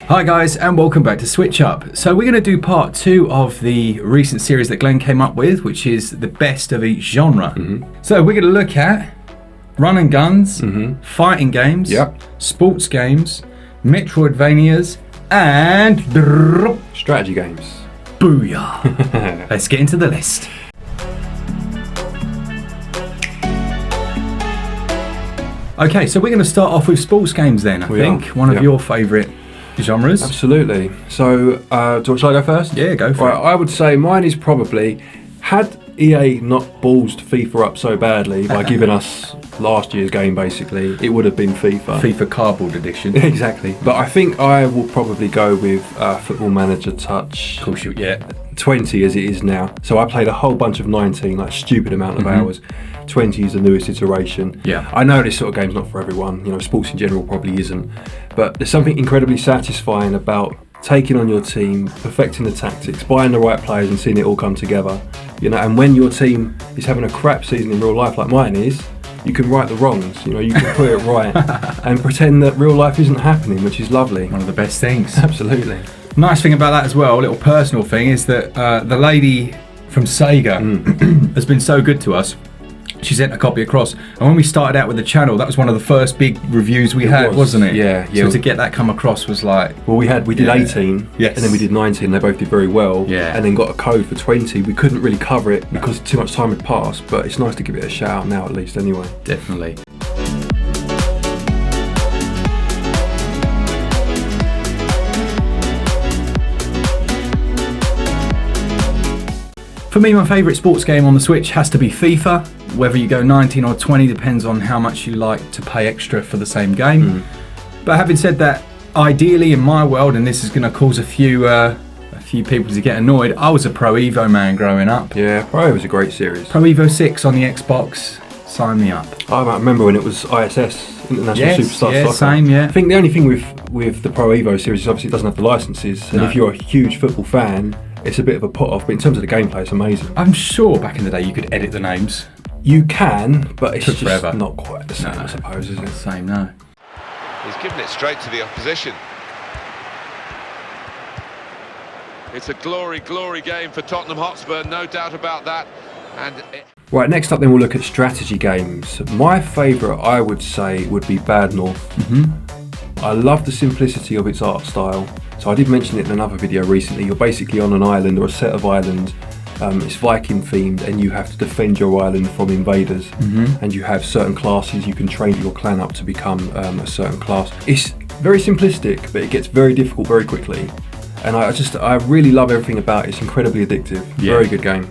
Hi guys, and welcome back to Switch Up. So we're going to do part 2 of the recent series that Glenn came up with, which is the best of each genre. So we're going to look at run and guns, fighting games, sports games, Metroidvanias, and strategy games. Booyah! Let's get into the list. Okay, so we're going to start off with sports games then, I think. One of your favourite genres. Absolutely. So, shall I go first? Yeah, go for it. I would say mine is probably, had EA not ballsed FIFA up so badly by giving us last year's game basically, it would have been FIFA. FIFA Cardboard Edition. Exactly. But I think I will probably go with Football Manager Touch. Of course you, 20 as it is now. So I played a whole bunch of 19, like stupid amount of hours. 20 is the newest iteration. Yeah. I know this sort of game's not for everyone, you know, sports in general probably isn't, but there's something incredibly satisfying about taking on your team, perfecting the tactics, buying the right players and seeing it all come together, you know, and when your team is having a crap season in real life like mine is, you can right the wrongs, you know, you can put it right and pretend that real life isn't happening, which is lovely. One of the best things. Absolutely. Nice thing about that as well, a little personal thing, is that the lady from Sega has been so good to us. She sent a copy across, and when we started out with the channel, that was one of the first big reviews we had, wasn't it? Yeah. So to get that come across was like... Well, we did 18, yes, and then we did 19, they both did very well, yeah, and then got a code for 20. We couldn't really cover it because too much time had passed, but it's nice to give it a shout out now at least anyway. Definitely. For me, my favourite sports game on the Switch has to be FIFA. Whether you go 19 or 20 depends on how much you like to pay extra for the same game. But having said that, ideally in my world, and this is going to cause a few people to get annoyed, I was a Pro Evo man growing up. Yeah, Pro Evo was a great series. Pro Evo 6 on the Xbox, sign me up. I remember when it was ISS, International Superstar Soccer. Same, yeah. I think the only thing with the Pro Evo series is obviously it doesn't have the licenses, and if you're a huge football fan, it's a bit of a put off, but in terms of the gameplay, it's amazing. I'm sure back in the day you could edit the names. You can, but it's just forever. Not quite the same, I suppose, is it? Same, no. He's given it straight to the opposition. It's a glory game for Tottenham Hotspur, no doubt about that. Right, next up then we'll look at strategy games. My favourite, I would say, would be Bad North. I love the simplicity of its art style. So I did mention it in another video recently. You're basically on an island or a set of islands. It's Viking themed, and you have to defend your island from invaders. And you have certain classes you can train your clan up to become a certain class. It's very simplistic, but it gets very difficult very quickly. And I really love everything about it. It's incredibly addictive. Very good game.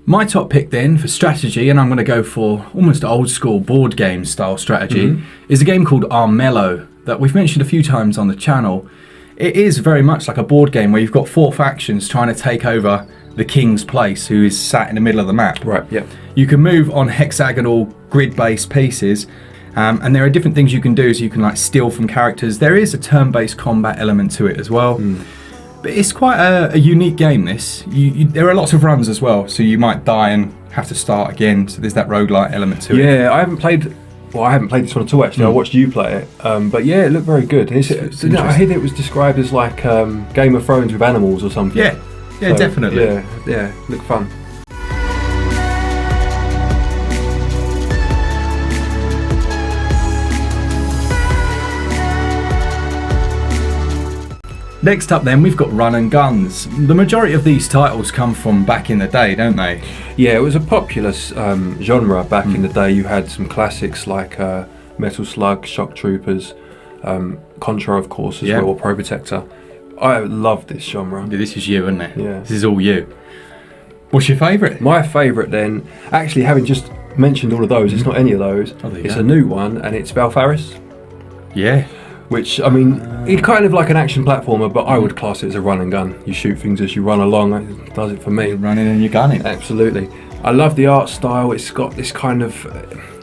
My top pick then for strategy, and I'm going to go for almost old school board game style strategy, is a game called Armello that we've mentioned a few times on the channel. It is very much like a board game where you've got 4 factions trying to take over the king's place, who is sat in the middle of the map. Right, yeah. You can move on hexagonal grid-based pieces, and there are different things you can do. So you can like steal from characters. There is a turn-based combat element to it as well. But it's quite a unique game, this. There are lots of runs as well, so you might die and have to start again, so there's that roguelite element to it. Yeah, I haven't played this one at all actually. I watched you play it, but yeah, it looked very good. I heard it was described as like Game of Thrones with animals or something. Yeah, so, definitely. Yeah, looked fun. Next up then, we've got run and guns. The majority of these titles come from back in the day, don't they? Yeah, it was a popular genre back in the day. You had some classics like Metal Slug, Shock Troopers, Contra of course as well, or Pro Protector. I love this genre. This is you, isn't it? Yeah. This is all you. What's your favourite? My favourite then, actually having just mentioned all of those, it's not any of those. It's a new one, and it's Valfaris. Yeah. Which, I mean, it's kind of like an action platformer, but I would class it as a run and gun. You shoot things as you run along, it does it for me. You're running and you're gunning. Absolutely. I love the art style. It's got this kind of,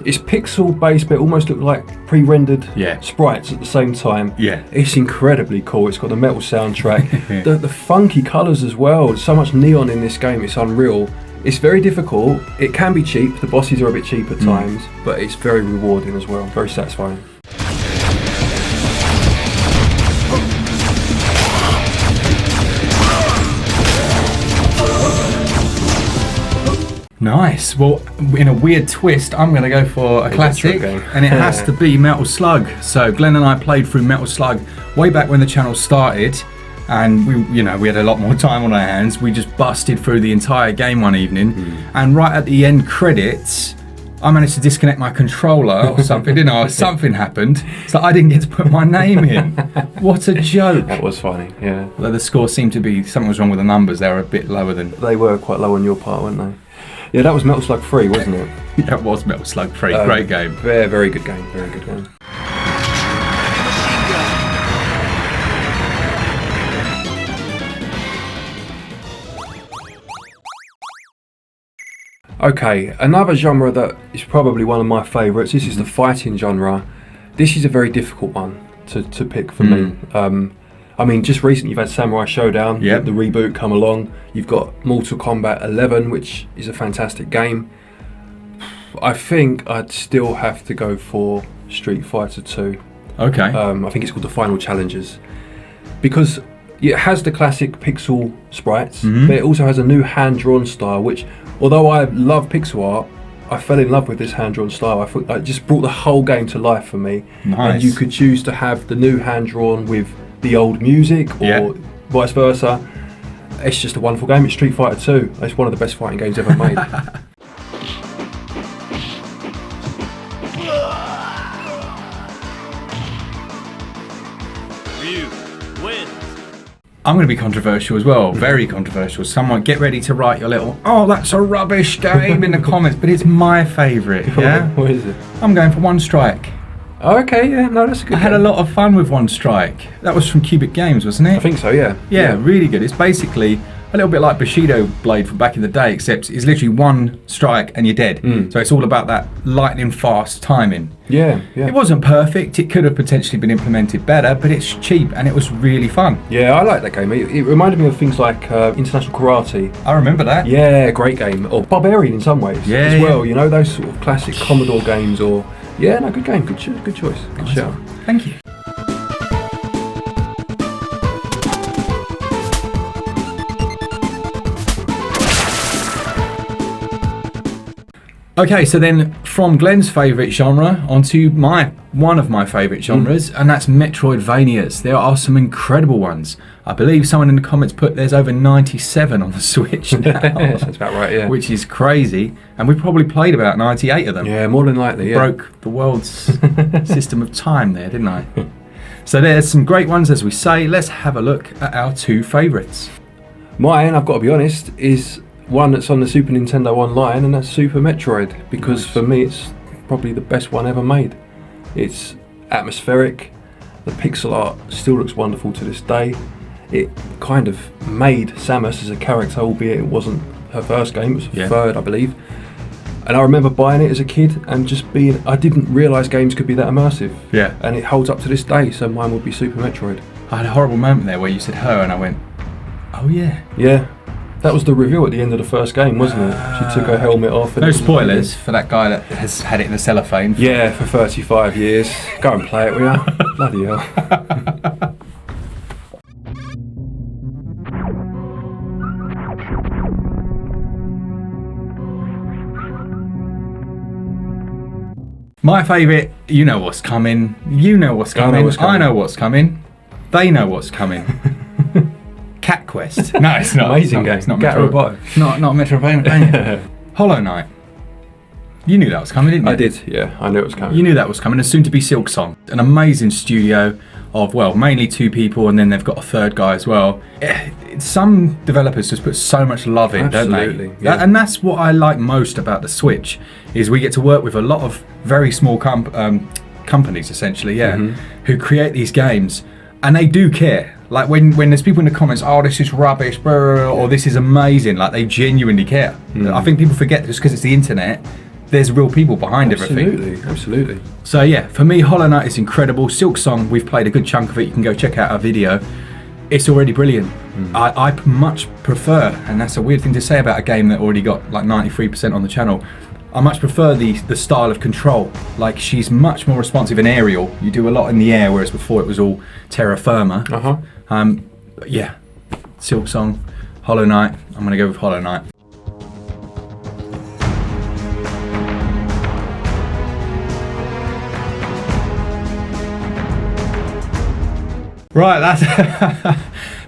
it's pixel based, but it almost look like pre-rendered sprites at the same time. Yeah. It's incredibly cool. It's got the metal soundtrack, the funky colours as well. There's so much neon in this game, it's unreal. It's very difficult. It can be cheap. The bosses are a bit cheap at times, but it's very rewarding as well. Very satisfying. Nice. Well, in a weird twist, I'm going to go for a classic, and it has to be Metal Slug. So Glenn and I played through Metal Slug way back when the channel started, and we had a lot more time on our hands. We just busted through the entire game one evening, and right at the end credits, I managed to disconnect my controller or something, didn't I? Something happened, so I didn't get to put my name in. What a joke. That was funny, yeah. Although the score seemed to be, something was wrong with the numbers. They were a bit lower than... They were quite low on your part, weren't they? Yeah, that was Metal Slug 3, wasn't it? Yeah, it was Metal Slug 3. Great game. Very, very good game. Very good game. Okay, another genre that is probably one of my favourites. This is the fighting genre. This is a very difficult one to pick for me. I mean, just recently you've had Samurai Showdown, the reboot come along. You've got Mortal Kombat 11, which is a fantastic game. I think I'd still have to go for Street Fighter 2. Okay. I think it's called the Final Challengers. Because it has the classic pixel sprites, but it also has a new hand-drawn style, which, although I love pixel art, I fell in love with this hand-drawn style. I thought it just brought the whole game to life for me. Nice. And you could choose to have the new hand-drawn with the old music, or vice versa. It's just a wonderful game. It's Street Fighter 2. It's one of the best fighting games ever made. I'm going to be controversial as well, very controversial. Someone get ready to write your little, oh, that's a rubbish game in the comments, but it's my favourite, yeah? What is it? I'm going for One Strike. Oh, okay, yeah, no, that's a good I had a lot of fun with One Strike. That was from Cubic Games, wasn't it? I think so, yeah. Yeah, really good. It's basically a little bit like Bushido Blade from back in the day, except it's literally one strike and you're dead. So it's all about that lightning fast timing. Yeah. It wasn't perfect. It could have potentially been implemented better, but it's cheap and it was really fun. Yeah, I like that game. It reminded me of things like International Karate. I remember that. Yeah, great game. Or Barbarian in some ways as well. You know, those sort of classic Commodore games. Or good game. Good choice. Good shout. Thank you. Okay, so then from Glenn's favourite genre onto one of my favourite genres, and that's Metroidvanias. There are some incredible ones. I believe someone in the comments put there's over 97 on the Switch now. That's about right, yeah. Which is crazy, and we've probably played about 98 of them. Yeah, more than likely, yeah. Broke the world's system of time there, didn't I? So there's some great ones, as we say. Let's have a look at our two favourites. Mine, I've got to be honest, is one that's on the Super Nintendo Online, and that's Super Metroid, because for me it's probably the best one ever made. It's atmospheric, the pixel art still looks wonderful to this day. It kind of made Samus as a character, albeit it wasn't her first game, it was her third, I believe. And I remember buying it as a kid and just I didn't realise games could be that immersive. Yeah. And it holds up to this day, so mine would be Super Metroid. I had a horrible moment there where you said her and I went, oh yeah. Yeah. That was the reveal at the end of the first game, wasn't it? She took her helmet off. No spoilers for that guy that has had it in the cellophane. Yeah, for 35 years. Go and play it, will you? Bloody hell. My favourite, you know what's coming. You know what's coming. I know what's coming. They know what's coming. Cat Quest. No, it's not. Amazing game. It's not Metroidvania. Not Metroidvania. Hollow Knight. You knew that was coming, didn't you? I did, yeah. I knew it was coming. You knew that was coming. And soon to be Silksong. An amazing studio of, well, mainly two people, and then they've got a third guy as well. Some developers just put so much love in, don't they? Absolutely. Yeah. And that's what I like most about the Switch, is we get to work with a lot of very small companies, essentially, who create these games, and they do care. Like when there's people in the comments, oh, this is rubbish, or this is amazing, like they genuinely care. I think people forget just because it's the internet, there's real people behind everything. Absolutely. So yeah, for me, Hollow Knight is incredible. Silksong, we've played a good chunk of it. You can go check out our video. it's already brilliant. I much prefer, and that's a weird thing to say about a game that already got like 93% on the channel, I much prefer the style of Control. Like, she's much more responsive in aerial. You do a lot in the air, whereas before it was all terra firma. But yeah, Silk Song, Hollow Knight. I'm going to go with Hollow Knight. Right,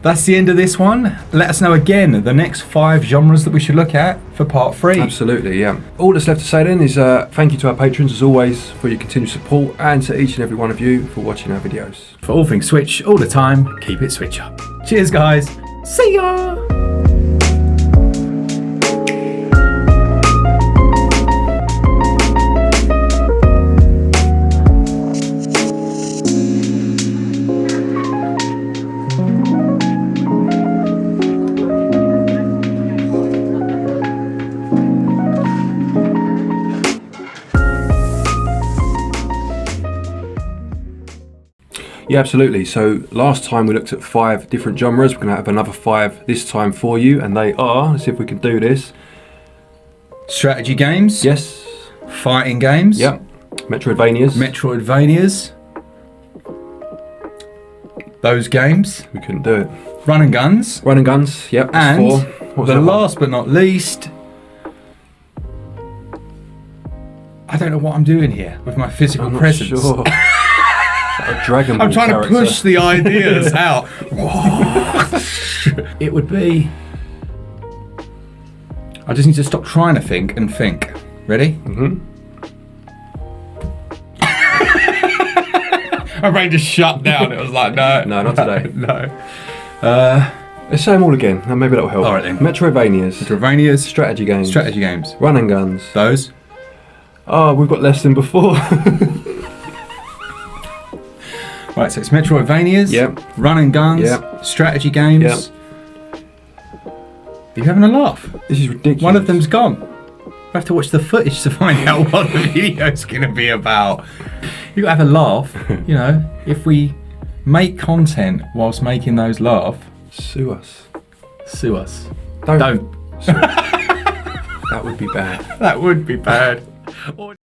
that's the end of this one. Let us know again the next 5 genres that we should look at for part 3. Absolutely, yeah. All that's left to say then is thank you to our patrons as always for your continued support, and to each and every one of you for watching our videos. For all things Switch, all the time, keep it Switch up. Cheers guys, see ya! Yeah, absolutely. So last time we looked at 5 different genres. We're going to have another 5 this time for you, and they are, let's see if we can do this. Strategy games. Yes. Fighting games. Yep. Metroidvanias. Metroidvanias. Those games. We couldn't do it. Run and guns. Run and guns. Yep. That's And 4. What was the that one? last but not least, I don't know what I'm doing here with my physical I'm not presence. sure. A Dragon Ball I'm trying character. to push the ideas out. It would be... I just need to stop trying to think and think. Ready? Mm-hmm. My brain just shut down. It was like, no. No, not today. No. Let's say them all again, and maybe that'll help. All right then. Metroidvanias. Metroidvanias. Strategy games. Strategy games. Run and guns. Those. Oh, we've got less than before. Right, so it's Metroidvanias. Yep. Run and guns. Yep. Strategy games. Yep. Are you having a laugh? This is ridiculous. One of them's gone. We have to watch the footage to find out what the video's going to be about. You got to have a laugh. You know, if we make content whilst making those laugh, Sue us. sue us. Don't. Don't. Sue us. That would be bad. That would be bad.